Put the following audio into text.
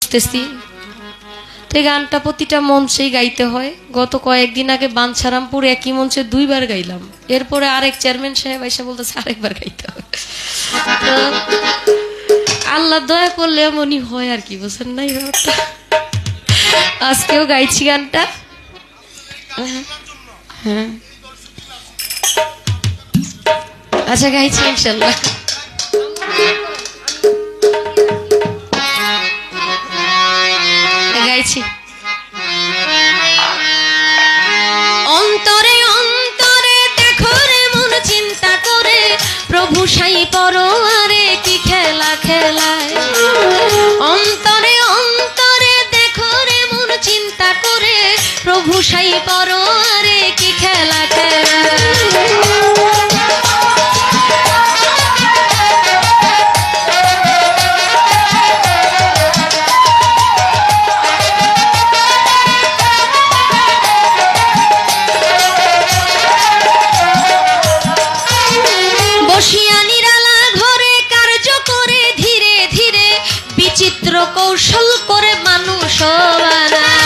খুঁজতেছি। তো এই গানটা প্রতিটা মঞ্চেই গাইতে হয়। গত কয়েকদিন আগে বাঞ্ছারামপুর একই মঞ্চে 2 বার গাইলাম। এরপরে আরেক চেয়ারম্যান সাহেব এসে বলতেছে আরেকবার গাইতে হবে। তো আল্লাহ দয়া করলে এমনই হয় আর কি, বুঝছেন না? আজকেও গাইছি গানটা। হ্যাঁ আচ্ছা গাইছি ইনশাল্লাহ। গাইছি। অন্তরে অন্তরে দেখো রে মন চিন্তা করে, প্রভু সাই পরোয়ারে কি খেলা খেলায়। অন্তরে অন্তরে দেখো রে মন চিন্তা করে, প্রভু সাই পরোয়ারে কি খেলা খেলায়। কৌশল করে মানুষ বানায়।